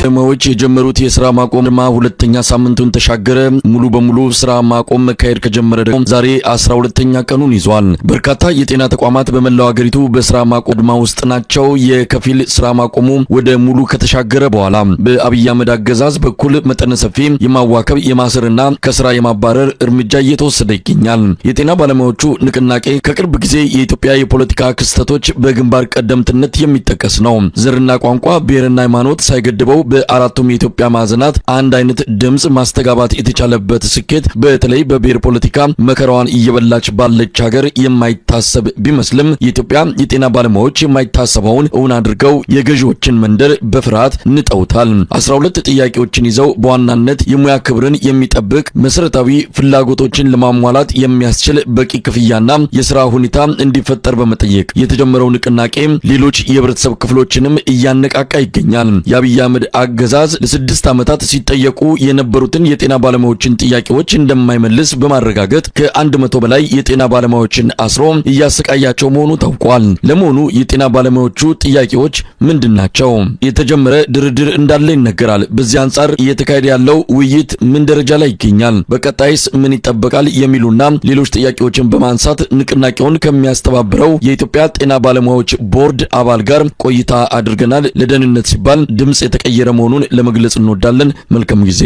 ባለሙያዎች የጀመሩት የሥራ ማቆም አድማ ሁለተኛ ሳምንቱን ተሻገረ። ሙሉ በሙሉ ሥራ ማቆም መካሄድ ከጀመረ ደግሞ ዛሬ 12ኛ ቀኑን ይዟል። በርካታ የጤና ተቋማት በመላው ሀገሪቱ በሥራ ማቆም አድማ ውስጥ ናቸው። የከፊል ሥራ ማቆሙ ወደ ሙሉ ከተሻገረ በኋላ በአብይ አህመድ አገዛዝ በኩል መጠነ ሰፊ የማዋከብ የማሰርና ከሥራ የማባረር እርምጃ እየተወሰደ ይገኛል። የጤና ባለሙያዎቹ ንቅናቄ ከቅርብ ጊዜ የኢትዮጵያ የፖለቲካ ክስተቶች በግንባር ቀደምትነት የሚጠቀስ ነው። ዘርና ቋንቋ፣ ብሔርና ሃይማኖት ሳይገድበው በአራቱም የኢትዮጵያ ማዕዘናት አንድ አይነት ድምጽ ማስተጋባት የተቻለበት ስኬት በተለይ በብሔር ፖለቲካ መከራዋን እየበላች ባለች ሀገር የማይታሰብ ቢመስልም የኢትዮጵያ የጤና ባለሙያዎች የማይታሰበውን እውን አድርገው የገዢዎችን መንደር በፍርሃት ንጠውታል። 12 ጥያቄዎችን ይዘው በዋናነት የሙያ ክብርን የሚጠብቅ መሰረታዊ ፍላጎቶችን ለማሟላት የሚያስችል በቂ ክፍያና የሥራ ሁኔታ እንዲፈጠር በመጠየቅ የተጀመረው ንቅናቄ ሌሎች የህብረተሰብ ክፍሎችንም እያነቃቃ ይገኛል። የአብይ አህመድ አገዛዝ ለ6 ዓመታት ሲጠየቁ የነበሩትን የጤና ባለሙያዎችን ጥያቄዎች እንደማይመልስ በማረጋገጥ ከ100 በላይ የጤና ባለሙያዎችን አስሮ እያሰቃያቸው መሆኑ ታውቋል። ለመሆኑ የጤና ባለሙያዎቹ ጥያቄዎች ምንድናቸው? የተጀመረ ድርድር እንዳለ ይነገራል። በዚህ አንጻር እየተካሄደ ያለው ውይይት ምን ደረጃ ላይ ይገኛል? በቀጣይስ ምን ይጠበቃል? የሚሉና ሌሎች ጥያቄዎችን በማንሳት ንቅናቄውን ከሚያስተባብረው የኢትዮጵያ ጤና ባለሙያዎች ቦርድ አባል ጋር ቆይታ አድርገናል። ለደህንነት ሲባል ድምጽ የተቀየረ መሆኑን ለመግለጽ እንወዳለን። መልካም ጊዜ።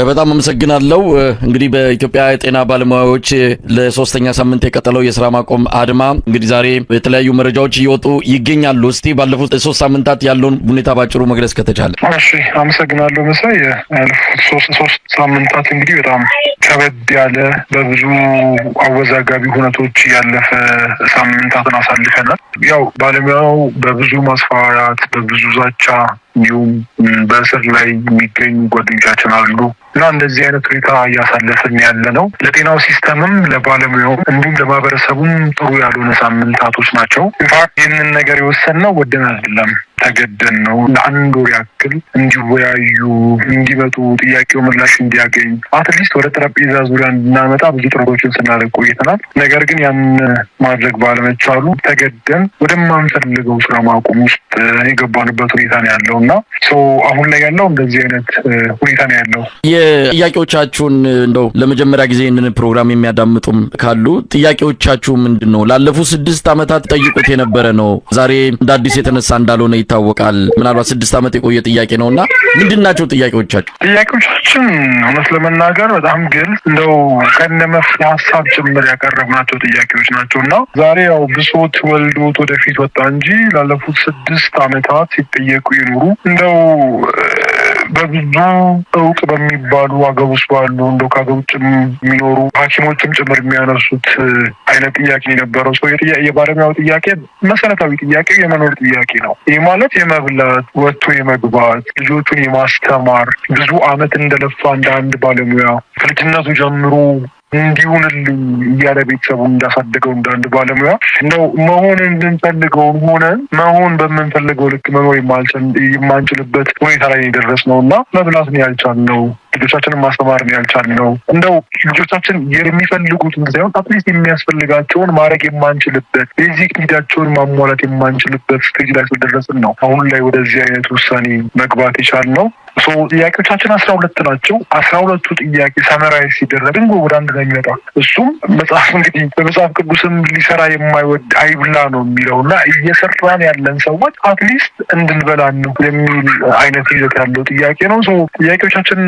በጣም አመሰግናለሁ። እንግዲህ በኢትዮጵያ የጤና ባለሙያዎች ለሶስተኛ ሳምንት የቀጠለው የሥራ ማቆም አድማ እንግዲህ ዛሬ የተለያዩ መረጃዎች እየወጡ ይገኛሉ። እስቲ ባለፉት 3 ሳምንታት ያለውን ሁኔታ ባጭሩ መግለጽ ከተቻለ። እሺ፣ አመሰግናለሁ መሳይ። ያለፉት 3 ሳምንታት እንግዲህ በጣም ከበድ ያለ በብዙ አወዛጋቢ ሁነቶች ያለፈ ሳምንታትን አሳልፈናል። ያው ባለሙያው በብዙ ማስፈራራት፣ በብዙ ዛቻ እንዲሁም በእስር ላይ የሚገኙ ጓደኞቻችን አሉ እና እንደዚህ አይነት ሁኔታ እያሳለፍን ያለ ነው። ለጤናው ሲስተምም ለባለሙያውም እንዲሁም ለማህበረሰቡም ጥሩ ያልሆነ ሳምንታቶች ናቸው። ኢንፋክት ይህንን ነገር የወሰንነው ወደን አይደለም፣ ተገደን ነው። ለአንድ ወር ያክል እንዲወያዩ፣ እንዲመጡ፣ ጥያቄው ምላሽ እንዲያገኝ አትሊስት ወደ ጠረጴዛ ዙሪያ እንድናመጣ ብዙ ጥረቶችን ስናደርግ ቆይተናል። ነገር ግን ያን ማድረግ ባለመቻሉ ተገደን ወደማንፈልገው ስራ ማቆም ውስጥ የገባንበት ሁኔታ ነው ያለው እና አሁን ላይ ያለው እንደዚህ አይነት ሁኔታ ነው ያለው። የጥያቄዎቻችሁን እንደው ለመጀመሪያ ጊዜ ይህንን ፕሮግራም የሚያዳምጡም ካሉ ጥያቄዎቻችሁ ምንድን ነው? ላለፉት 6 ዓመታት ጠይቁት የነበረ ነው። ዛሬ እንደ አዲስ የተነሳ እንዳልሆነ ይታወቃል። ምናልባት 6 ዓመት የቆየ ጥያቄ ነውና ምንድናቸው ጥያቄዎቻችሁ? ጥያቄዎቻችን እውነት ለመናገር በጣም ግልጽ እንደው ከነመፍትሄ ሀሳብ ጭምር ያቀረብናቸው ጥያቄዎች ናቸውና ዛሬ ያው ብሶት ወልዶት ወደፊት ወጣ እንጂ ላለፉት 6 ዓመታት ሲጠየቁ ይኑሩ እንደው በብዙ እውቅ በሚባሉ አገር ውስጥ ባሉ እንደው ከአገር ውጭ የሚኖሩ ሐኪሞችም ጭምር የሚያነሱት አይነት ጥያቄ የነበረው ሰው የባለሙያው ጥያቄ መሰረታዊ ጥያቄ የመኖር ጥያቄ ነው። ይህ ማለት የመብላት ወጥቶ የመግባት ልጆቹን የማስተማር ብዙ ዓመት እንደለፋ እንደ አንድ ባለሙያ ከልጅነቱ ጀምሮ እንዲሁንልኝ እያለ ቤተሰቡን እንዳሳደገው እንዳንድ ባለሙያ ነው መሆን እንድንፈልገውን ሆነ መሆን በምንፈልገው ልክ መኖር የማንችልበት ሁኔታ ላይ የደረስነው እና መብላት ነው ያልቻልነው፣ ልጆቻችንን ማስተማር ነው ያልቻልነው። እንደው ልጆቻችን የሚፈልጉትን ሳይሆን አትሊስት የሚያስፈልጋቸውን ማድረግ የማንችልበት ቤዚክ ኒዳቸውን ማሟላት የማንችልበት ስቴጅ ላይ ስለደረስን ነው አሁን ላይ ወደዚህ አይነት ውሳኔ መግባት የቻልነው። ጥያቄዎቻችን 12 ናቸው። 12ቱ ጥያቄ ሰመራይዝ ሲደረግ ወደ አንድ ላይ ይመጣል። እሱም መጽሐፍ እንግዲህ በመጽሐፍ ቅዱስም ሊሰራ የማይወድ አይብላ ነው የሚለውና እየሰራን ያለን ሰዎች አትሊስት እንድንበላን ነው የሚል አይነት ይዘት ያለው ጥያቄ ነው። ጥያቄዎቻችን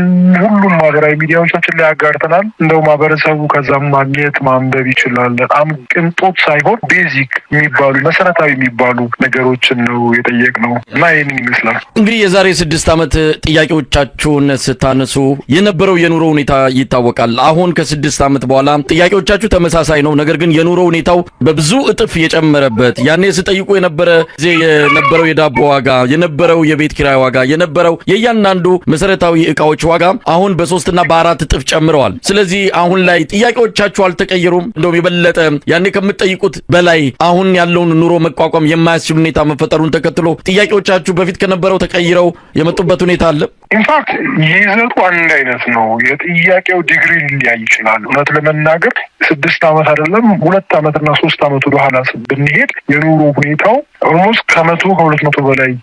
ሁሉም ማህበራዊ ሚዲያዎቻችን ላይ አጋርተናል። እንደው ማህበረሰቡ ከዛም ማግኘት ማንበብ ይችላል። በጣም ቅንጦት ሳይሆን ቤዚክ የሚባሉ መሰረታዊ የሚባሉ ነገሮችን ነው የጠየቅነው እና ይህንን ይመስላል። እንግዲህ የዛሬ 6 ዓመት ጥያቄዎቻችሁን ስታነሱ የነበረው የኑሮ ሁኔታ ይታወቃል። አሁን ከ6 ዓመት በኋላ ጥያቄዎቻችሁ ተመሳሳይ ነው። ነገር ግን የኑሮ ሁኔታው በብዙ እጥፍ የጨመረበት ያኔ ስጠይቁ የነበረው የዳቦ ዋጋ፣ የነበረው የቤት ኪራይ ዋጋ፣ የነበረው የእያንዳንዱ መሰረታዊ ዕቃዎች ዋጋ አሁን በ3 እና በ4 እጥፍ ጨምረዋል። ስለዚህ አሁን ላይ ጥያቄዎቻችሁ አልተቀየሩም። እንደውም የበለጠ ያኔ ከምትጠይቁት በላይ አሁን ያለውን ኑሮ መቋቋም የማያስችል ሁኔታ መፈጠሩን ተከትሎ ጥያቄዎቻችሁ በፊት ከነበረው ተቀይረው የመጡበት ሁኔታ አለ። አይደለም? ኢንፋክት ይዘቱ አንድ አይነት ነው። የጥያቄው ዲግሪ ሊለያይ ይችላል። እውነት ለመናገር 6 ዓመት አይደለም 2 ዓመትና 3 ዓመት ወደኋላ ብንሄድ የኑሮ ሁኔታው ኦልሞስት ከ200 በላይ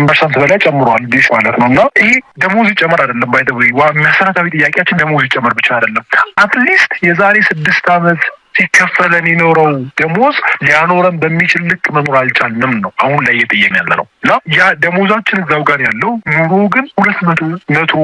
ፐርሰንት በላይ ጨምሯል ዲስ ማለት ነው። እና ይሄ ደሞዝ ይጨመር አይደለም ባይተወይ መሰረታዊ ጥያቄያችን ደሞዝ ይጨመር ብቻ አይደለም። አትሊስት የዛሬ 6 ዓመት ሲከፈለን የኖረው ደሞዝ ሊያኖረን በሚችል ልክ መኖር አልቻልንም ነው አሁን ላይ እየጠየቅን ያለ ነው። እና ያ ደሞዛችን እዛው ጋር ያለው ኑሮ ግን 200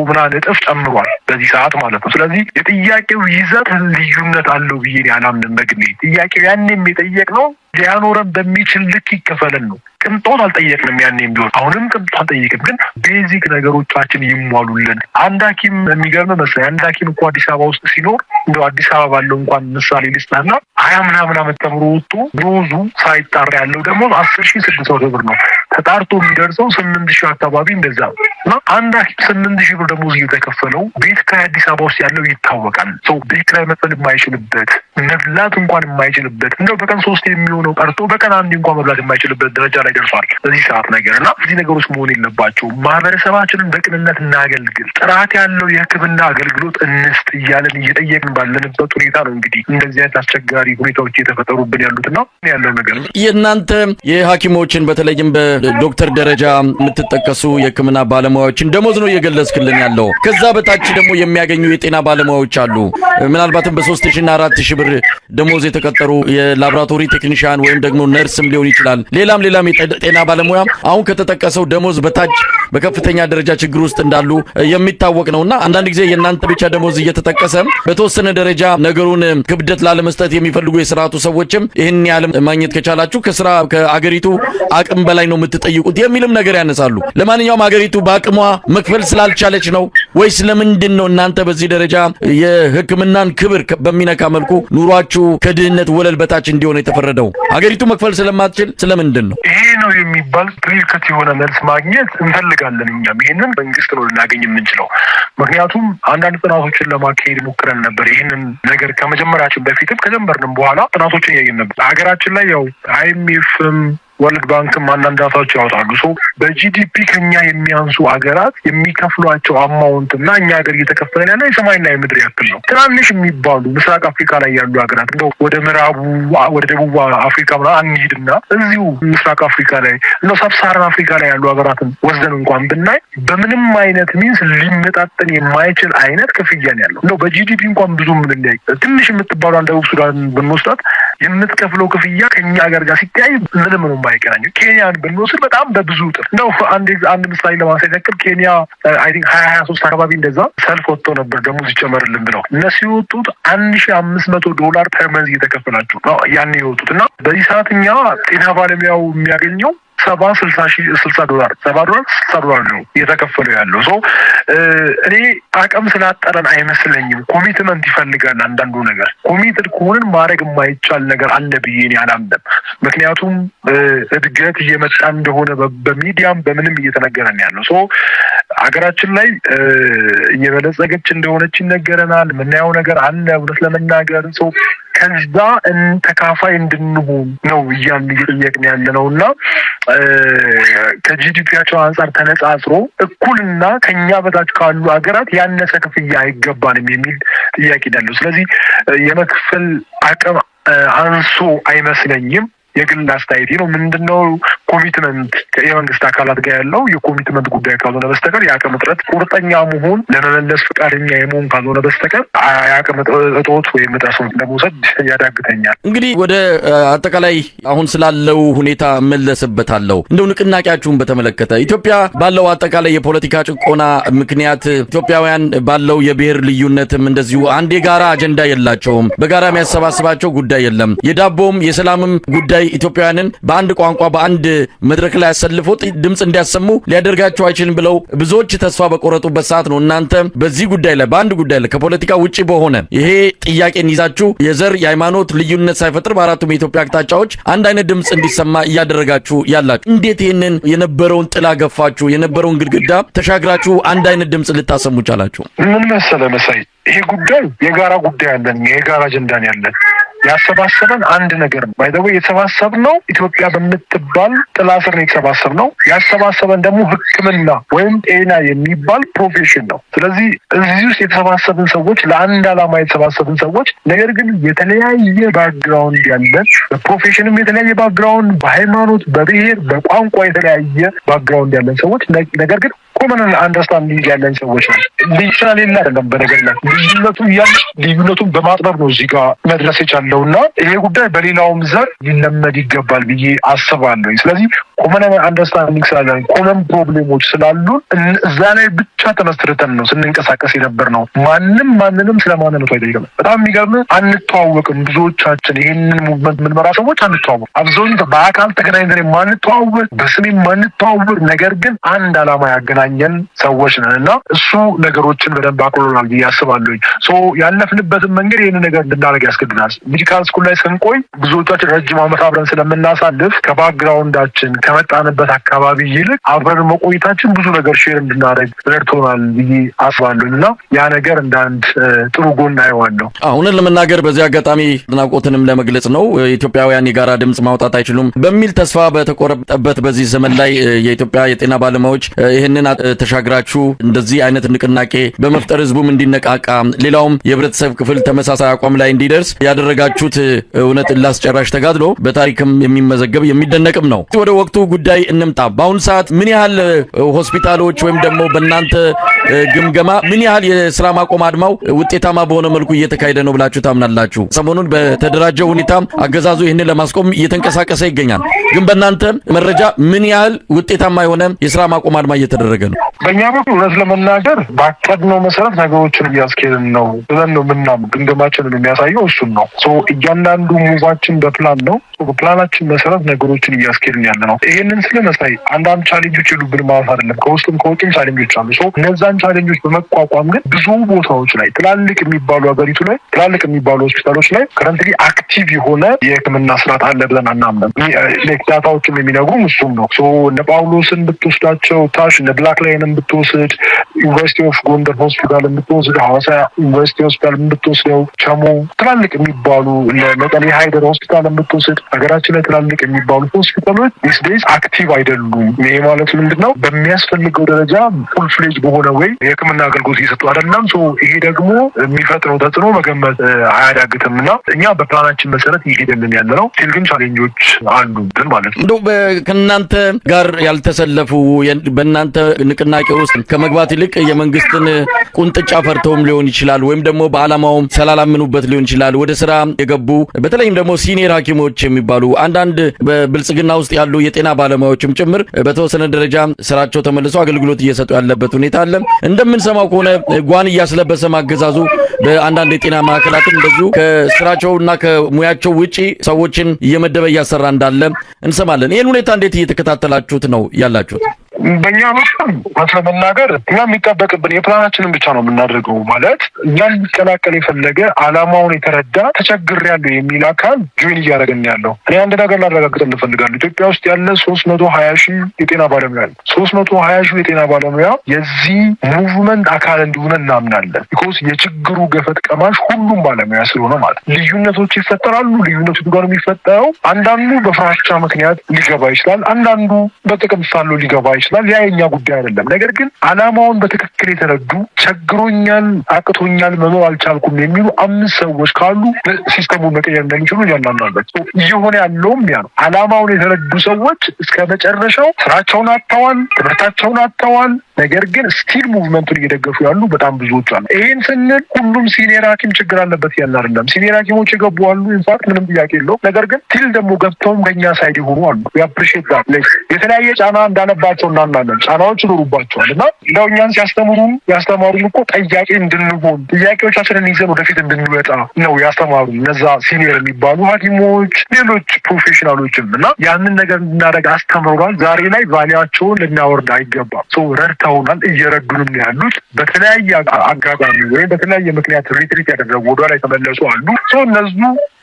ምናምን እጥፍ ጨምሯል በዚህ ሰዓት ማለት ነው። ስለዚህ የጥያቄው ይዘት ልዩነት አለው ብዬ አላምንም በግሌ። ጥያቄው ያኔም የጠየቅነው ሊያኖረን በሚችል ልክ ይከፈለን ነው። ቅንጦት አልጠየቅንም ያኔም ቢሆን፣ አሁንም ቅንጦት አልጠየቅም። ግን ቤዚክ ነገሮቻችን ይሟሉልን። አንድ ሐኪም የሚገርም መሰለኝ አንድ ሐኪም እኮ አዲስ አበባ ውስጥ ሲኖር እንደው አዲስ አበባ ባለው እንኳን ምሳሌ ልስጥና 20 ምናምን ዓመት ተምሮ ወጥቶ ሮዙ ሳይጣራ ያለው ደግሞ 10,600 ብር ነው። ተጣርቶ የሚደርሰው 8,000 አካባቢ እንደዛ ነው። እና አንድ ሐኪም 8,000 ብር ደሞዝ እየተከፈለው ቤት ኪራይ አዲስ አበባ ውስጥ ያለው ይታወቃል። ሰው ቤት ኪራይ መክፈል የማይችልበት መብላት እንኳን የማይችልበት እንደው በቀን 3 የሚሆነው ቀርቶ በቀን 1 እንኳን መብላት የማይችልበት ደረጃ ላይ ደርሷል በዚህ ሰዓት ነገር። እና እዚህ ነገሮች መሆን የለባቸው። ማህበረሰባችንን በቅንነት እናገልግል፣ ጥራት ያለው የሕክምና አገልግሎት እንስጥ እያለን እየጠየቅን ባለንበት ሁኔታ ነው እንግዲህ እንደዚህ አይነት አስቸጋሪ ሁኔታዎች እየተፈጠሩብን ያሉትና ያለው ነገር የእናንተ የሐኪሞችን በተለይም በዶክተር ደረጃ የምትጠቀሱ የሕክምና ባለሙያዎችን ደሞዝ ነው እየገለጽክልን ያለው። ከዛ በታች ደግሞ የሚያገኙ የጤና ባለሙያዎች አሉ። ምናልባትም በ3,000 እና 4,000 ብር ደሞዝ የተቀጠሩ የላቦራቶሪ ቴክኒሻን ወይም ደግሞ ነርስም ሊሆን ይችላል። ሌላም የጤና ባለሙያ አሁን ከተጠቀሰው ደሞዝ በታች በከፍተኛ ደረጃ ችግር ውስጥ እንዳሉ የሚታወቅ ነውና አንዳንድ ጊዜ የእናንተ ብቻ ደሞዝ እየተጠቀሰ በተወሰነ ደረጃ ነገሩን ክብደት ላለመስጠት የሚፈልጉ የስርዓቱ ሰዎችም ይህን ያህል ማግኘት ከቻላችሁ ከስራ ከአገሪቱ አቅም በላይ ነው የምትጠይቁት የሚልም ነገር ያነሳሉ። ለማንኛውም አገሪቱ በአቅሟ መክፈል ስላልቻለች ነው ወይስ ለምንድን ነው እናንተ በዚህ ደረጃ የሕክምናን ክብር በሚነካ መልኩ ኑሯችሁ ከድህነት ወለል በታች እንዲሆን የተፈረደው? አገሪቱ መክፈል ስለማትችል ስለምንድን ነው? ይሄ ነው የሚባል ክሊር ከት የሆነ መልስ ማግኘት እንፈልጋለን። እኛም ይሄንን መንግስት ነው ልናገኝ የምንችለው። ምክንያቱም አንዳንድ ጥናቶችን ለማካሄድ ሞክረን ነበር። ይህንን ነገር ከመጀመራችን በፊትም ከጀመርንም በኋላ ጥናቶችን እያየን ነበር። ሀገራችን ላይ ያው አይኤምኤፍም ወርልድ ባንክም አንዳንድ ዳታዎች ያወጣሉ። ሶ በጂዲፒ ከኛ የሚያንሱ ሀገራት የሚከፍሏቸው አማውንት እና እኛ ሀገር እየተከፈለን ያለው የሰማይና የምድር ያክል ነው። ትናንሽ የሚባሉ ምስራቅ አፍሪካ ላይ ያሉ ሀገራት እንደው ወደ ምዕራቡ ወደ ደቡብ አፍሪካ ምናምን አንሂድና እዚሁ ምስራቅ አፍሪካ ላይ እንደው ሳብሳሃራን አፍሪካ ላይ ያሉ ሀገራትን ወስደን እንኳን ብናይ በምንም አይነት ሚንስ ሊመጣጠን የማይችል አይነት ክፍያ ነው ያለው። እንደው በጂዲፒ እንኳን ብዙ ምንለይ ትንሽ የምትባለው ደቡብ ሱዳን ብንወስዳት የምትከፍለው ክፍያ ከኛ ሀገር ጋር ሲታይ ምንም ነው የማይገናኙ። ኬንያን ብንወስድ በጣም በብዙ እጥፍ ነው። አንድ ምሳሌ ለማንሳት ያክል ኬንያ አይ ቲንክ 2023 አካባቢ እንደዛ ሰልፍ ወጥቶ ነበር ደሞዝ ይጨመርልን ብለው። እነሱ የወጡት $1,500 ፐር መንዝ እየተከፈላቸው ነው ያን የወጡት። እና በዚህ ሰዓት እኛ ጤና ባለሙያው የሚያገኘው $60 ነው እየተከፈለው ያለው። ሶ እኔ አቅም ስላጠረን አይመስለኝም። ኮሚትመንት ይፈልጋል። አንዳንዱ ነገር ኮሚትድ ከሆንን ማድረግ የማይቻል ነገር አለ ብዬ እኔ አላምንም። ምክንያቱም እድገት እየመጣ እንደሆነ በሚዲያም በምንም እየተነገረን ያለው። ሶ ሀገራችን ላይ እየበለጸገች እንደሆነች ይነገረናል። የምናየው ነገር አለ እውነት ለመናገር ሰው ከዛ ተካፋይ እንድንሆን ነው እያልን እየጠየቅን ያለ ነው። እና ከጂዲፒያቸው አንጻር ተነጻጽሮ እኩልና ከኛ በታች ካሉ ሀገራት ያነሰ ክፍያ አይገባንም የሚል ጥያቄ ያለው። ስለዚህ የመክፈል አቅም አንሶ አይመስለኝም። የግል አስተያየቴ ነው። ምንድነው ኮሚትመንት የመንግስት አካላት ጋር ያለው የኮሚትመንት ጉዳይ ካልሆነ በስተቀር የአቅም እጥረት ቁርጠኛ መሆን ለመመለስ ፈቃደኛ የመሆን ካልሆነ በስተቀር የአቅም እጦት ወይም እጥረቱን ለመውሰድ ያዳግተኛል። እንግዲህ ወደ አጠቃላይ አሁን ስላለው ሁኔታ እመለስበታለሁ። እንደው ንቅናቄያችሁን በተመለከተ ኢትዮጵያ ባለው አጠቃላይ የፖለቲካ ጭቆና ምክንያት ኢትዮጵያውያን ባለው የብሔር ልዩነትም እንደዚሁ አንድ የጋራ አጀንዳ የላቸውም። በጋራ የሚያሰባስባቸው ጉዳይ የለም። የዳቦም የሰላምም ጉዳይ ኢትዮጵያውያንን በአንድ ቋንቋ በአንድ መድረክ ላይ አሰልፎ ድምጽ እንዲያሰሙ ሊያደርጋቸው አይችልም ብለው ብዙዎች ተስፋ በቆረጡበት ሰዓት ነው እናንተ በዚህ ጉዳይ ላይ በአንድ ጉዳይ ላይ ከፖለቲካ ውጪ በሆነ ይሄ ጥያቄን ይዛችሁ የዘር የሃይማኖት ልዩነት ሳይፈጥር በአራቱም የኢትዮጵያ አቅጣጫዎች አንድ አይነት ድምጽ እንዲሰማ እያደረጋችሁ ያላችሁ፣ እንዴት ይሄንን የነበረውን ጥላ ገፋችሁ የነበረውን ግድግዳ ተሻግራችሁ አንድ አይነት ድምጽ ልታሰሙ ቻላችሁ? ምን መሰለህ መሳይ፣ ይሄ ጉዳይ የጋራ ጉዳይ አለን፣ የጋራ አጀንዳ ያለን ያሰባሰበን አንድ ነገር ነው። ባይ ዘ ወይ የተሰባሰብነው ኢትዮጵያ በምትባል ጥላ ስር ነው የተሰባሰብነው። ያሰባሰበን ደግሞ ሕክምና ወይም ጤና የሚባል ፕሮፌሽን ነው። ስለዚህ እዚህ ውስጥ የተሰባሰብን ሰዎች ለአንድ ዓላማ የተሰባሰብን ሰዎች ነገር ግን የተለያየ ባክግራውንድ ያለን በፕሮፌሽንም የተለያየ ባክግራውንድ፣ በሃይማኖት፣ በብሔር፣ በቋንቋ የተለያየ ባክግራውንድ ያለን ሰዎች ነገር ግን ኮመን አንደርስታንዲንግ ያለን ሰዎች ነው። ልዩነት የለ አይደለም። በነገር ላይ ልዩነቱን በማጥበብ ነው እዚህ ጋር መድረስ የቻለውና ይሄ ጉዳይ በሌላውም ዘር ሊለመድ ይገባል ብዬ አስባለሁ። ስለዚህ ኮመን አንደርስታንዲንግ ስላለን ኮመን ፕሮብሌሞች ስላሉን እዛ ላይ ብቻ ተመስርተን ነው ስንንቀሳቀስ የነበር ነው። ማንንም ስለማንነቱ አይጠይቅም። በጣም የሚገርም አንተዋወቅም። ብዙዎቻችን ይህንን ሙቭመንት የምንመራ ሰዎች አንተዋወቅ፣ አብዛኛው በአካል ተገናኝተን የማንተዋወቅ፣ በስሜ የማንተዋወቅ ነገር ግን አንድ ዓላማ ያገናኘን ሰዎች ነን እና እሱ ነገሮችን በደንብ አቆሎናል ብዬ አስባለሁኝ። ያለፍንበትን መንገድ ይህን ነገር እንድናደርግ ያስገድናል። ሜዲካል ስኩል ላይ ስንቆይ ብዙዎቻችን ረጅም ዓመት አብረን ስለምናሳልፍ ከባክግራውንዳችን ከመጣንበት አካባቢ ይልቅ አብረን መቆየታችን ብዙ ነገር ሼር እንድናደርግ ረድቶናል ብዬ አስባለሁኝ እና ያ ነገር እንደ አንድ ጥሩ ጎን አየዋለሁ። አሁንን ለመናገር በዚህ አጋጣሚ አድናቆትንም ለመግለጽ ነው። ኢትዮጵያውያን የጋራ ድምጽ ማውጣት አይችሉም በሚል ተስፋ በተቆረጠበት በዚህ ዘመን ላይ የኢትዮጵያ የጤና ባለሙያዎች ይህንን ተሻግራችሁ እንደዚህ አይነት ንቅናቄ በመፍጠር ህዝቡም እንዲነቃቃ ሌላውም የህብረተሰብ ክፍል ተመሳሳይ አቋም ላይ እንዲደርስ ያደረጋችሁት እውነት ላስጨራሽ ተጋድሎ በታሪክም የሚመዘገብ የሚደነቅም ነው። ወደ ወቅቱ ጉዳይ እንምጣ። በአሁኑ ሰዓት ምን ያህል ሆስፒታሎች ወይም ደግሞ በእናንተ ግምገማ ምን ያህል የስራ ማቆም አድማው ውጤታማ በሆነ መልኩ እየተካሄደ ነው ብላችሁ ታምናላችሁ? ሰሞኑን በተደራጀ ሁኔታ አገዛዙ ይህንን ለማስቆም እየተንቀሳቀሰ ይገኛል። ግን በእናንተ መረጃ ምን ያህል ውጤታማ የሆነ የስራ ማቆም አድማ እየተደረገ ነው? በእኛ በኩል እውነት ለመናገር ባቀድነው መሰረት ነገሮችን እያስኬድን ነው ብለን ነው የምናምነው። ግምገማችንን የሚያሳየው እሱን ነው። እያንዳንዱ ሙቫችን በፕላን ነው። በፕላናችን መሰረት ነገሮችን እያስኬድን ያለ ነው። ይሄንን ስለመሳይ አንዳንድ ቻሌንጆች የሉብን ማለት አይደለም። ከውስጥም ከውጭም ቻሌንጆች አሉ። እነዛን ቻሌንጆች በመቋቋም ግን ብዙ ቦታዎች ላይ ትላልቅ የሚባሉ ሀገሪቱ ላይ ትላልቅ የሚባሉ ሆስፒታሎች ላይ ከረንትሊ አክቲቭ የሆነ የሕክምና ስርዓት አለ ብለን አናምንም። ዳታዎችም የሚነግሩም እሱም ነው። እነ ጳውሎስን ብትወስዳቸው ታች እነ ብላክ ላይንን ብትወስድ፣ ዩኒቨርሲቲ ኦፍ ጎንደር ሆስፒታል ብትወስድ፣ ሐዋሳ ዩኒቨርሲቲ ሆስፒታል ብትወስደው፣ ቸሞ ትላልቅ የሚባሉ መቀሌ ሃይደር ሆስፒታል ብትወስድ፣ ሀገራችን ላይ ትላልቅ የሚባሉ ሆስፒታሎች ዲስ ዴይዝ አክቲቭ አይደሉም። ይሄ ማለት ምንድነው? በሚያስፈልገው ደረጃ ፉል ፍሌጅ በሆነ ወይ የሕክምና አገልግሎት እየሰጡ አይደለም። ይሄ ደግሞ የሚፈጥረው ተጽዕኖ መገመት አያዳግትም እና እኛ በፕላናችን መሰረት እየሄደልን ያለ ነው። ሲል ግን ቻሌንጆች አሉብን ማለት ነው። እንደው ከእናንተ ጋር ያልተሰለፉ በእናንተ ንቅናቄ ውስጥ ከመግባት ይልቅ የመንግስትን ቁንጥጫ ፈርተውም ሊሆን ይችላል፣ ወይም ደግሞ በዓላማውም ስላላመኑበት ሊሆን ይችላል ወደ ስራ የገቡ በተለይም ደግሞ ሲኒየር ሐኪሞች የሚባሉ አንዳንድ በብልጽግና ውስጥ ያሉ የጤና ባለሙያዎችም ጭምር በተወሰነ ደረጃ ስራቸው ተመልሶ አገልግሎት እየሰጡ ያለበት ሁኔታ አለ። እንደምንሰማው ከሆነ ጓን እያስለበሰ ማገዛዙ በአንዳንድ የጤና ማዕከላትም እንደዚሁ ከስራቸውና ከሙያቸው ውጪ ሰዎችን እየመደበ እያሰራ እንዳለ እንሰማለን። ይህን ሁኔታ እንዴት እየተከታተላችሁት ነው ያላችሁት? በእኛ በኩል ለመናገር እኛ የሚጠበቅብን የፕላናችንን ብቻ ነው የምናደርገው። ማለት እኛን ሊቀላቀል የፈለገ አላማውን የተረዳ ተቸግሬያለሁ የሚል አካል ጆይን እያደረገን ያለው። እኔ አንድ ነገር ላረጋግጥ እንፈልጋለሁ። ኢትዮጵያ ውስጥ ያለ 320 ሺህ የጤና ባለሙያ አለ። 320 ሺህ የጤና ባለሙያ የዚህ ሙቭመንት አካል እንዲሆነ እናምናለን። ቢኮዝ የችግሩ ገፈት ቀማሽ ሁሉም ባለሙያ ስለሆነ ማለት ልዩነቶች ይፈጠራሉ። ልዩነቱ ጋር የሚፈጠረው አንዳንዱ በፍራቻ ምክንያት ሊገባ ይችላል፣ አንዳንዱ በጥቅም ሳለው ሊገባ ይችላል። ያ የኛ ጉዳይ አይደለም። ነገር ግን አላማውን በትክክል የተረዱ ቸግሮኛል፣ አቅቶኛል፣ መኖር አልቻልኩም የሚሉ 5 ሰዎች ካሉ ሲስተሙን መቀየር እንደሚችሉ ያናናበት እየሆነ ያለውም ያ ነው። አላማውን የተረዱ ሰዎች እስከ መጨረሻው ስራቸውን አጥተዋል፣ ትምህርታቸውን አጥተዋል። ነገር ግን ስቲል ሙቭመንቱን እየደገፉ ያሉ በጣም ብዙዎች አሉ። ይህን ስንል ሁሉም ሲኒየር ሐኪም ችግር አለበት ያለ አይደለም። ሲኒየር ሐኪሞች የገቡ አሉ፣ ኢንፋክት ምንም ጥያቄ የለውም። ነገር ግን ስቲል ደግሞ ገብተውም ከኛ ሳይድ የሆኑ አሉ። ያፕሪሺየት ዳት የተለያየ ጫና እንዳለባቸው እናምናለን። ጫናዎች ይኖሩባቸዋል እና እንደው እኛን ያስተማሩን እኮ ጠያቄ እንድንሆን ጥያቄዎቻችንን ይዘን ወደፊት እንድንወጣ ነው ያስተማሩን እነዛ ሲኒየር የሚባሉ ሐኪሞች ሌሎች ፕሮፌሽናሎችም እና ያንን ነገር እንድናደርግ አስተምረዋል። ዛሬ ላይ ቫሊያቸውን ልናወርድ አይገባም። ረድተውናል፣ እየረዱንም ያሉት በተለያየ አጋጣሚ ወይም በተለያየ ምክንያት ሪትሪት ያደረጉ ወደ ላይ ተመለሱ አሉ። እነሱ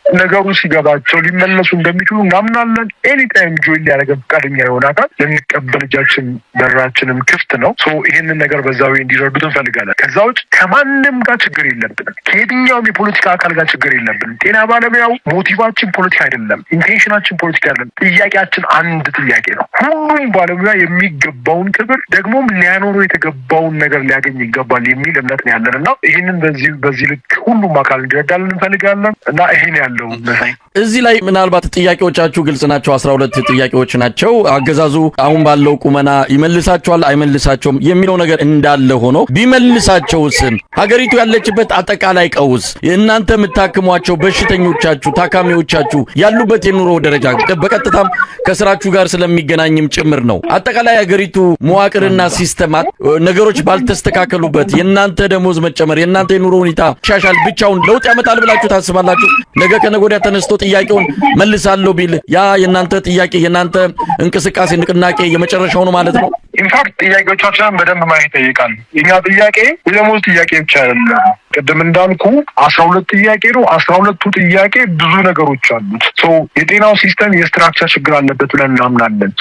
ነገሩ ሲገባቸው ሊመለሱ እንደሚችሉ እናምናለን። ኤኒታይም ጆይን ሊያደርገን ፈቃደኛ የሆነ አካል ልንቀበል እጃችን በራችንም ክፍት ነው። ይህንን ነገር በዛው እንዲረዱት እንፈልጋለን። ከዛ ውጭ ከማንም ጋር ችግር የለብንም። ከየትኛውም የፖለቲካ አካል ጋር ችግር የለብንም። ጤና ባለሙያው ሞቲቫችን ፖለቲካ አይደለም፣ ኢንቴንሽናችን ፖለቲካ አይደለም። ጥያቄያችን አንድ ጥያቄ ነው። ሁሉም ባለሙያ የሚገባውን ክብር ደግሞም ሊያኖሩ የተገባውን ነገር ሊያገኝ ይገባል የሚል እምነት ነው ያለን እና ይህንን በዚህ ልክ ሁሉም አካል እንዲረዳልን እንፈልጋለን እና ይሄን ያለው መሳይ እዚህ ላይ ምናልባት ጥያቄዎቻችሁ ግልጽ ናቸው። 12 ጥያቄዎች ናቸው። አገዛዙ አሁን ባለው ቁመና ይመልሳቸዋል አይመልሳቸውም የሚለው ነገር እንዳለ ሆኖ ቢመልሳቸውስ ሀገሪቱ ያለችበት አጠቃላይ ቀውስ እናንተ የምታክሟቸው በሽተኞቻችሁ ታካሚዎቻችሁ ያሉበት የኑሮ ደረጃ በቀጥታም ከስራችሁ ጋር ስለሚገናኝም ጭምር ነው። አጠቃላይ ሀገሪቱ መዋቅርና ሲስተማት ነገሮች ባልተስተካከሉበት የእናንተ ደሞዝ መጨመር የእናንተ የኑሮ ሁኔታ ሻሻል ብቻውን ለውጥ ያመጣል ብላችሁ ታስባላችሁ? ነገ ከነገ ወዲያ ተነስቶ ጥያቄውን መልሳለሁ ቢል ያ የእናንተ ጥያቄ የእናንተ እንቅስቃሴ ንቅናቄ የመጨረሻው ነው ማለት ነው? ኢንፋክት ጥያቄዎቻችንን በደንብ ማየት ይጠይቃል። የኛ ጥያቄ የደሞዝ ጥያቄ ብቻ አይደለም። ቅድም እንዳልኩ 12 ጥያቄ ነው። 12ቱ ጥያቄ ብዙ ነገሮች አሉት። የጤናው ሲስተም የስትራክቸር ችግር አለበት ብለን እናምናለን።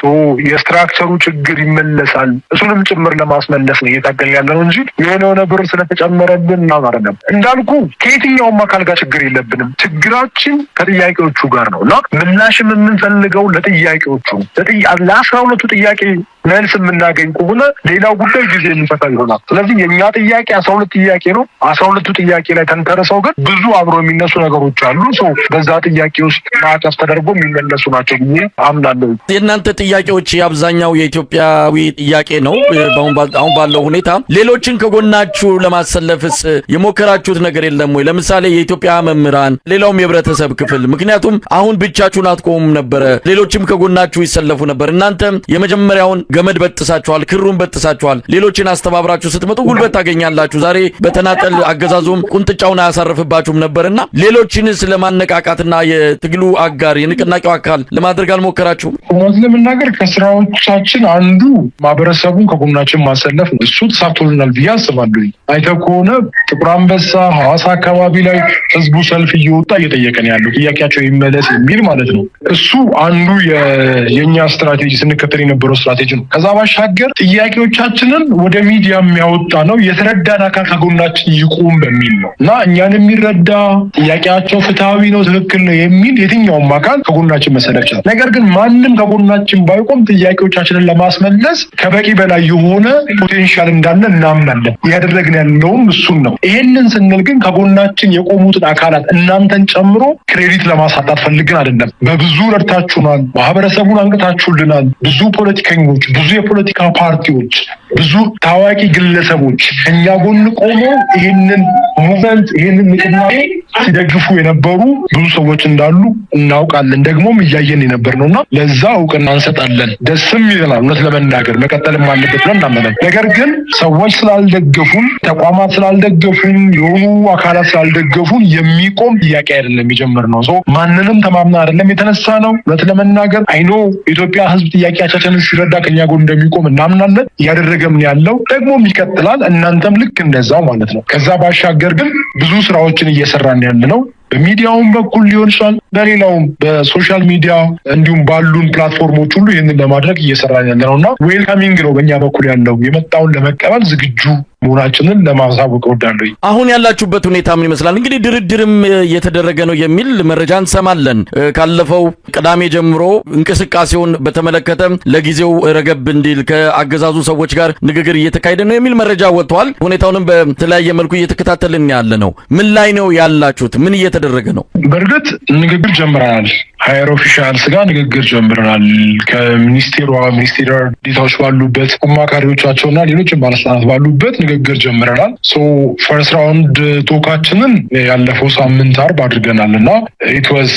የስትራክቸሩ ችግር ይመለሳል። እሱንም ጭምር ለማስመለስ ነው እየታገልን ያለ ነው እንጂ የሆነ ብር ስለተጨመረብን እናማረንም እንዳልኩ ከየትኛውም አካል ጋር ችግር የለብንም። ችግራችን ከጥያቄዎቹ ጋር ነው እና ምላሽም የምንፈልገው ለጥያቄዎቹ ለ12ቱ ጥያቄ መልስ የምናገኝ ከሆነ ሌላው ጉዳይ ጊዜ የሚፈታ ይሆናል። ስለዚህ የኛ ጥያቄ 12 ጥያቄ ነው። 12ቱ ጥያቄ ላይ ተንተርሰው ግን ብዙ አብሮ የሚነሱ ነገሮች አሉ። በዛ ጥያቄ ውስጥ ማዕቀፍ ተደርጎ የሚመለሱ ናቸው ብዬ አምናለሁ። የእናንተ ጥያቄዎች የአብዛኛው የኢትዮጵያዊ ጥያቄ ነው። አሁን ባለው ሁኔታ ሌሎችን ከጎናችሁ ለማሰለፍስ የሞከራችሁት ነገር የለም ወይ? ለምሳሌ የኢትዮጵያ መምህራን፣ ሌላውም የህብረተሰብ ክፍል ምክንያቱም አሁን ብቻችሁን አትቆሙም ነበረ፣ ሌሎችም ከጎናችሁ ይሰለፉ ነበር። እናንተም የመጀመሪያውን ገመድ በጥሳችኋል፣ ክሩን በጥሳችኋል። ሌሎችን አስተባብራችሁ ስትመጡ ጉልበት ታገኛላችሁ። ዛሬ በተናጠል አገዛዙም ቁንጥጫውን አያሳርፍባችሁም ነበርና ሌሎችንስ ለማነቃቃትና የትግሉ አጋር የንቅናቄው አካል ለማድረግ አልሞከራችሁም? እውነት ለመናገር ከስራዎቻችን አንዱ ማህበረሰቡን ከጎናችን ማሰለፍ ነው። እሱ ተሳክቶልናል ብዬ አስባለሁ። አይተህ ከሆነ ጥቁር አንበሳ፣ ሐዋሳ አካባቢ ላይ ህዝቡ ሰልፍ እየወጣ እየጠየቀን ያለው ጥያቄያቸው ይመለስ የሚል ማለት ነው። እሱ አንዱ የኛ ስትራቴጂ ስንከተል የነበረው ስትራቴጂ ነው። ከዛ ባሻገር ጥያቄዎቻችንን ወደ ሚዲያ የሚያወጣ ነው የተረዳን አካል ከጎናችን ይቁም በሚል ነው እና እኛን የሚረዳ ጥያቄያቸው ፍትሃዊ ነው ትክክል ነው የሚል የትኛውም አካል ከጎናችን መሰለፍ ይችላል። ነገር ግን ማንም ከጎናችን ባይቆም ጥያቄዎቻችንን ለማስመለስ ከበቂ በላይ የሆነ ፖቴንሻል እንዳለ እናምናለን። ያደረግን ያለውም እሱን ነው። ይሄንን ስንል ግን ከጎናችን የቆሙትን አካላት እናንተን ጨምሮ ክሬዲት ለማሳጣት ፈልገን አይደለም። በብዙ ረድታችሁናል፣ ማህበረሰቡን አንቅታችሁልናል። ብዙ ፖለቲከኞች፣ ብዙ የፖለቲካ ፓርቲዎች፣ ብዙ ታዋቂ ግለሰቦች እኛ ጎን ቆመው ይህንን ሙቭመንት ይህንን ንቅናቄ ሲደግፉ የነበሩ ብዙ ሰዎች እንዳሉ እናውቃለን። ደግሞም እያየን የነበር ነውና ለዛ እውቅና እንሰጣለን። ደስም ይለናል። እውነት ለመናገር መቀጠልም አለበት ብለን እናምናለን። ነገር ግን ሰዎች ስላልደገፉን፣ ተቋማት ስላልደገፉን፣ የሆኑ አካላት ስላልደገፉን የሚቆም ጥያቄ አይደለም የጀመርነው። ማንንም ተማምና አይደለም የተነሳ ነው። እውነት ለመናገር አይኖ ኢትዮጵያ ህዝብ ጥያቄያችንን ሲረዳ ከኛ ጎን እንደሚቆም እናምናለን። እያደረገም ያለው ደግሞም ይቀጥላል። እናንተም ልክ እንደዛው ማለት ነው። ከዛ ባሻገር ግን ብዙ ስራዎችን እየሰራን ያለ ነው። በሚዲያውም በኩል ሊሆን ይችላል፣ በሌላውም በሶሻል ሚዲያ እንዲሁም ባሉን ፕላትፎርሞች ሁሉ ይህንን ለማድረግ እየሰራን ያለ ነውና ዌልካሚንግ ነው በእኛ በኩል ያለው የመጣውን ለመቀበል ዝግጁ መሆናችንን ለማሳወቅ እወዳለሁ። አሁን ያላችሁበት ሁኔታ ምን ይመስላል? እንግዲህ ድርድርም እየተደረገ ነው የሚል መረጃ እንሰማለን። ካለፈው ቅዳሜ ጀምሮ እንቅስቃሴውን በተመለከተ ለጊዜው ረገብ እንዲል ከአገዛዙ ሰዎች ጋር ንግግር እየተካሄደ ነው የሚል መረጃ ወጥቷል። ሁኔታውንም በተለያየ መልኩ እየተከታተልን ያለ ነው። ምን ላይ ነው ያላችሁት? ምን እየተደረገ ነው? በእርግጥ ንግግር ጀምረናል። ሃየር ኦፊሻልስ ጋር ንግግር ጀምረናል። ከሚኒስቴር ዴታዎች ባሉበት አማካሪዎቻቸውና ሌሎችም ባለስልጣናት ባሉበት ንግግር ጀምረናል። ፈርስት ራውንድ ቶካችንን ያለፈው ሳምንት አርብ አድርገናል እና ኢት ዋዝ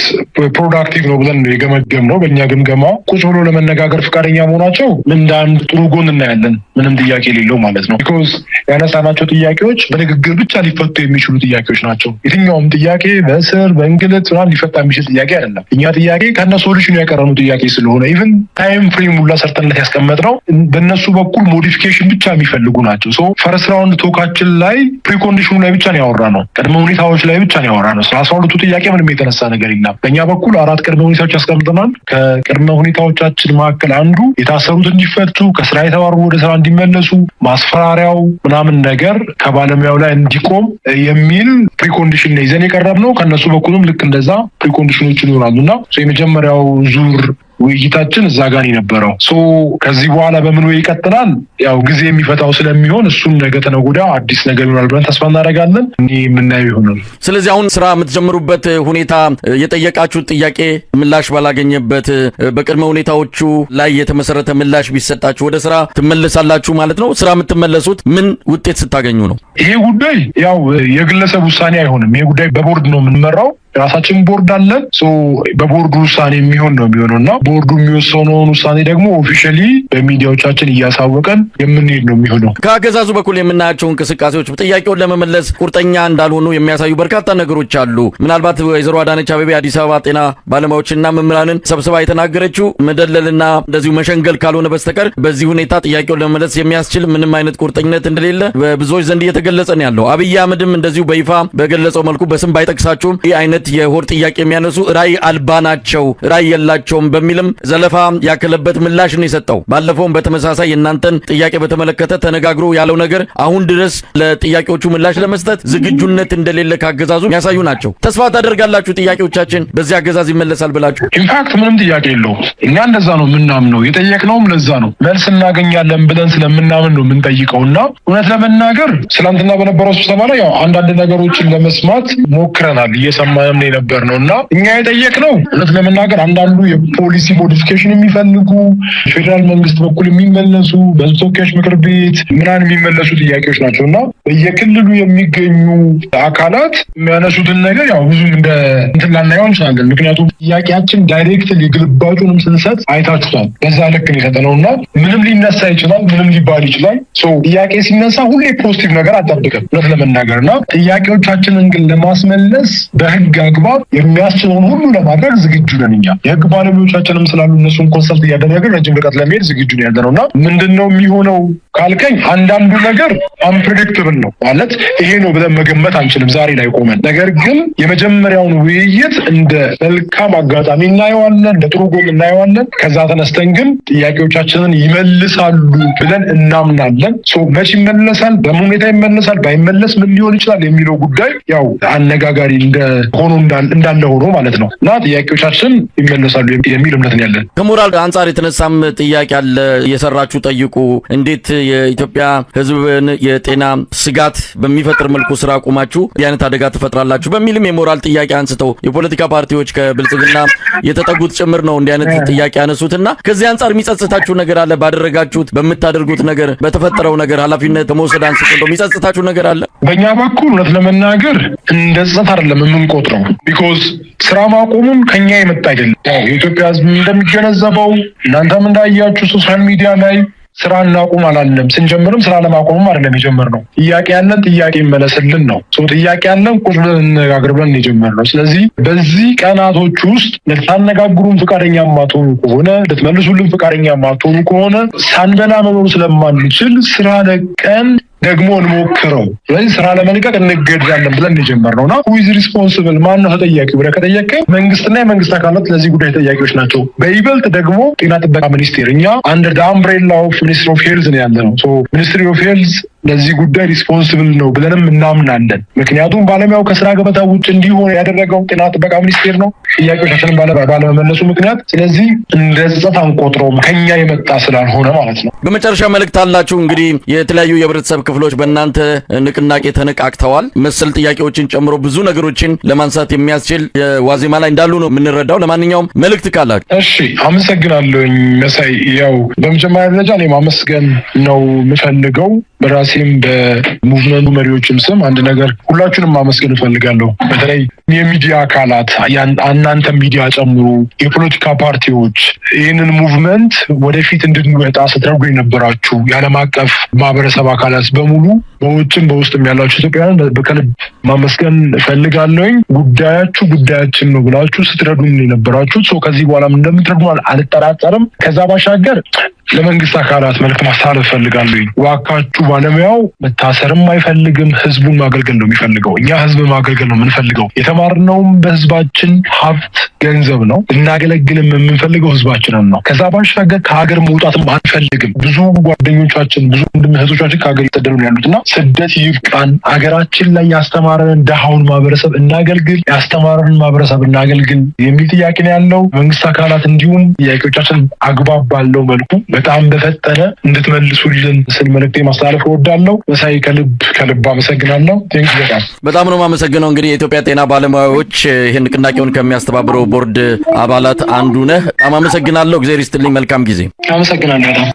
ፕሮዳክቲቭ ነው ብለን የገመገምነው። በእኛ ግምገማ ቁጭ ብሎ ለመነጋገር ፈቃደኛ መሆናቸው እንደ አንድ ጥሩ ጎን እናያለን። ምንም ጥያቄ የሌለው ማለት ነው። ቢኮዝ ያነሳናቸው ጥያቄዎች በንግግር ብቻ ሊፈቱ የሚችሉ ጥያቄዎች ናቸው። የትኛውም ጥያቄ በእስር በእንግልት ምናምን ሊፈታ የሚችል ጥያቄ አይደለም። እኛ ጥያቄ ከነ ሶሉሽኑ ያቀረኑ ጥያቄ ስለሆነ ኢቭን ታይም ፍሬም ሁላ ሰርተንለት ያስቀመጥነው በእነሱ በኩል ሞዲፊኬሽን ብቻ የሚፈልጉ ናቸው። ሶ ፈርስት ራውንድ ቶካችን ላይ ፕሪኮንዲሽኑ ላይ ብቻ ነው ያወራነው፣ ቅድመ ሁኔታዎች ላይ ብቻ ነው ያወራነው። 12ቱ ጥያቄ ምንም የተነሳ ነገር የለም። በእኛ በኩል 4 ቅድመ ሁኔታዎች ያስቀምጠናል። ከቅድመ ሁኔታዎቻችን መካከል አንዱ የታሰሩት እንዲፈቱ፣ ከስራ የተባረሩ ወደ ስራ እንዲመለሱ፣ ማስፈራሪያው ምናምን ነገር ከባለሙያው ላይ እንዲቆም የሚል ፕሪኮንዲሽን ነው ይዘን የቀረብነው። ከነሱ በኩልም ልክ እንደዛ ፕሪኮንዲሽኖች ይኖራሉና የመጀመሪያው ዙር ውይይታችን እዛ ጋር የነበረው ከዚህ በኋላ በምን ወይ ይቀጥላል ያው ጊዜ የሚፈታው ስለሚሆን እሱን ነገ ተነገ ወዲያ አዲስ ነገር ይሆናል ብለን ተስፋ እናደርጋለን። የምናየው ይሆናል። ስለዚህ አሁን ስራ የምትጀምሩበት ሁኔታ የጠየቃችሁት ጥያቄ ምላሽ ባላገኘበት በቅድመ ሁኔታዎቹ ላይ የተመሰረተ ምላሽ ቢሰጣችሁ ወደ ስራ ትመለሳላችሁ ማለት ነው? ስራ የምትመለሱት ምን ውጤት ስታገኙ ነው? ይሄ ጉዳይ ያው የግለሰብ ውሳኔ አይሆንም። ይሄ ጉዳይ በቦርድ ነው የምንመራው። ራሳችን ቦርድ አለን። በቦርዱ ውሳኔ የሚሆን ነው የሚሆነውና ቦርዱ የሚወሰነውን ውሳኔ ደግሞ ኦፊሻሊ በሚዲያዎቻችን እያሳወቀን የምንሄድ ነው የሚሆነው። ከአገዛዙ በኩል የምናያቸው እንቅስቃሴዎች ጥያቄውን ለመመለስ ቁርጠኛ እንዳልሆኑ የሚያሳዩ በርካታ ነገሮች አሉ። ምናልባት ወይዘሮ አዳነች አቤቤ አዲስ አበባ ጤና ባለሙያዎችና መምህራንን ሰብስባ የተናገረችው መደለልና እንደዚሁ መሸንገል ካልሆነ በስተቀር በዚህ ሁኔታ ጥያቄውን ለመመለስ የሚያስችል ምንም አይነት ቁርጠኝነት እንደሌለ በብዙዎች ዘንድ እየተገለጸ ነው ያለው። አብይ አህመድም እንደዚሁ በይፋ በገለጸው መልኩ በስም ባይጠቅሳችሁም ይህ አይነት የሆድ ጥያቄ የሚያነሱ ራይ አልባ ናቸው፣ ራይ የላቸውም በሚልም ዘለፋ ያከለበት ምላሽ ነው የሰጠው። ባለፈውም በተመሳሳይ የእናንተን ጥያቄ በተመለከተ ተነጋግሮ ያለው ነገር አሁን ድረስ ለጥያቄዎቹ ምላሽ ለመስጠት ዝግጁነት እንደሌለ ካገዛዙ የሚያሳዩ ናቸው። ተስፋ ታደርጋላችሁ ጥያቄዎቻችን በዚህ አገዛዝ ይመለሳል ብላችሁ? ኢንፋክት ምንም ጥያቄ የለውም። እኛ እንደዛ ነው የምናምነው። የጠየቅነውም ለዛ ነው። መልስ እናገኛለን ብለን ስለምናምን ነው የምንጠይቀውና እውነት ለመናገር ትናንትና በነበረው ስብሰባ ላይ ያው አንዳንድ ነገሮችን ለመስማት ሞክረናል። እየሰማን የነበር ነው እና እኛ የጠየቅነው እውነት ለመናገር አንዳንዱ የፖሊሲ ሞዲፊኬሽን የሚፈልጉ ፌዴራል መንግስት በኩል የሚመለሱ በሕዝብ ተወካዮች ምክር ቤት ምናምን የሚመለሱ ጥያቄዎች ናቸው እና በየክልሉ የሚገኙ አካላት የሚያነሱትን ነገር ያው ብዙም እንደ እንትን ላናየው እንችላለን። ምክንያቱም ጥያቄያችን ዳይሬክትሊ ግልባጩንም ስንሰጥ አይታችሁታል። በዛ ልክ ነው የሰጠነው እና ምንም ሊነሳ ይችላል፣ ምንም ሊባል ይችላል። ጥያቄ ሲነሳ ሁሌ ፖዚቲቭ ነገር አጠብቅም እውነት ለመናገር እና ጥያቄዎቻችንን ግን ለማስመለስ በህግ አግባብ የሚያስችለውን ሁሉ ለማድረግ ዝግጁ ነን። እኛ የህግ ባለሙያዎቻችንም ስላሉ እነሱን ኮንሰልት እያደረግን ረጅም ርቀት ለመሄድ ዝግጁ ነው ያለነውና ምንድነው የሚሆነው ካልከኝ አንዳንዱ ነገር አንፕሬዲክተብል ነው ማለት ይሄ ነው ብለን መገመት አንችልም ዛሬ ላይ ቆመን። ነገር ግን የመጀመሪያውን ውይይት እንደ መልካም አጋጣሚ እናየዋለን፣ እንደ ጥሩ ጎን እናየዋለን። ከዛ ተነስተን ግን ጥያቄዎቻችንን ይመልሳሉ ብለን እናምናለን። መቼ ይመለሳል፣ በምን ሁኔታ ይመለሳል፣ ባይመለስ ምን ሊሆን ይችላል የሚለው ጉዳይ ያው አነጋጋሪ ሆኖ እንዳለ ሆኖ ማለት ነው እና ጥያቄዎቻችን ይመለሳሉ የሚል እምነት ነው ያለን። ከሞራል አንጻር የተነሳም ጥያቄ አለ። የሰራችሁ ጠይቁ፣ እንዴት የኢትዮጵያ ሕዝብን የጤና ስጋት በሚፈጥር መልኩ ስራ አቁማችሁ የአይነት አደጋ ትፈጥራላችሁ በሚልም የሞራል ጥያቄ አንስተው የፖለቲካ ፓርቲዎች ከብልጽግና የተጠጉት ጭምር ነው እንዲህ አይነት ጥያቄ ያነሱትና ከዚህ አንጻር የሚጸጽታችሁ ነገር አለ? ባደረጋችሁት በምታደርጉት ነገር በተፈጠረው ነገር ኃላፊነት ከመውሰድ አንስቶ የሚጸጽታችሁ ነገር አለ? በእኛ በኩል እውነት ለመናገር እንደ ጸጸት አይደለም የምንቆጥረው። ቢኮዝ ስራ ማቆሙን ከኛ የመጣ አይደለም። የኢትዮጵያ ሕዝብ እንደሚገነዘበው እናንተም እንዳያችሁ ሶሻል ሚዲያ ላይ ስራ እናቁም አላለም። ስንጀምርም ስራ ለማቆምም አይደለም የጀመርነው። ጥያቄ ያለን ጥያቄ ይመለስልን ነው። ጥያቄ ያለን ቁጭ ብለን እንነጋገር ብለን የጀመርነው። ስለዚህ በዚህ ቀናቶች ውስጥ ልታነጋግሩን ፍቃደኛ ማትሆኑ ከሆነ ልትመልሱልን ፍቃደኛ ማትሆኑ ከሆነ ሳንበላ መኖር ስለማንችል ስራ ለቀን ደግሞ እንሞክረው። ስለዚህ ስራ ለመልቀቅ እንገደዳለን ብለን የጀመርነውና ሁይዝ ሪስፖንሲብል ማን ነው ተጠያቂው ብለህ ከጠየቀኝ መንግስትና የመንግስት አካላት ለዚህ ጉዳይ ተጠያቂዎች ናቸው። በይበልጥ ደግሞ ጤና ጥበቃ ሚኒስቴር እኛ አንደር ዘ አምብሬላ ኦፍ ሚኒስትሪ ኦፍ ሄልዝ ነው ያለነው። ሚኒስትሪ ኦፍ ሄልዝ ለዚህ ጉዳይ ሪስፖንሲብል ነው ብለንም እናምናለን። ምክንያቱም ባለሙያው ከስራ ገበታ ውጭ እንዲሆን ያደረገው ጤና ጥበቃ ሚኒስቴር ነው ጥያቄዎቻችንን ባለመመለሱ ምክንያት። ስለዚህ እንደ ጸጸት አንቆጥረውም ከኛ የመጣ ስላልሆነ ማለት ነው። በመጨረሻ መልእክት አላችሁ? እንግዲህ የተለያዩ የህብረተሰብ ክፍሎች በእናንተ ንቅናቄ ተነቃቅተዋል። መሰል ጥያቄዎችን ጨምሮ ብዙ ነገሮችን ለማንሳት የሚያስችል ዋዜማ ላይ እንዳሉ ነው የምንረዳው። ለማንኛውም መልእክት ካላችሁ? እሺ፣ አመሰግናለሁኝ መሳይ። ያው በመጀመሪያ ደረጃ እኔ ማመስገን ነው የምፈልገው በራሴ በራሴም በሙቭመንቱ መሪዎችም ስም አንድ ነገር ሁላችሁንም ማመስገን እፈልጋለሁ። በተለይ የሚዲያ አካላት እናንተ ሚዲያ ጨምሮ የፖለቲካ ፓርቲዎች ይህንን ሙቭመንት ወደፊት እንድንወጣ ስትረዱ የነበራችሁ የዓለም አቀፍ ማህበረሰብ አካላት በሙሉ በውጭም በውስጥም ያላችሁ ኢትዮጵያውያን በከልብ ማመስገን እፈልጋለሁ። ጉዳያችን ነው ብላችሁ ስትረዱን የነበራችሁት ሰው ከዚህ በኋላ እንደምትረዱ አልጠራጠርም። ከዛ ባሻገር ለመንግስት አካላት መልዕክት ማስተላለፍ እፈልጋለሁ። ዋካችሁ ባለሙያው መታሰርም አይፈልግም፣ ህዝቡን ማገልገል ነው የሚፈልገው። እኛ ህዝብ ማገልገል ነው የምንፈልገው። የተማርነውም በህዝባችን ሀብት ገንዘብ ነው። እናገለግልም የምንፈልገው ህዝባችንን ነው። ከዛ ባሻገር ከሀገር መውጣትም አንፈልግም። ብዙ ጓደኞቻችን ብዙ እህቶቻችን ከሀገር እየተሰደዱ ነው ያሉትና ስደት ይብቃን። ሀገራችን ላይ ያስተማረንን ደሃውን ማህበረሰብ እናገልግል፣ ያስተማረንን ማህበረሰብ እናገልግል የሚል ጥያቄ ነው ያለው። መንግስት አካላት እንዲሁም ጥያቄዎቻችን አግባብ ባለው መልኩ በጣም በፈጠነ እንድትመልሱልን ስል መልእክቴ ማስተላለፍ እወዳለሁ። መሳይ ከልብ አመሰግናለሁ። በጣም ነው የማመሰግነው። እንግዲህ የኢትዮጵያ ጤና ባለሙያዎች ይህን ንቅናቄውን ከሚያስተባብረው ቦርድ አባላት አንዱ ነህ። በጣም አመሰግናለሁ። እግዚአብሔር ይስጥልኝ። መልካም ጊዜ። አመሰግናለሁ።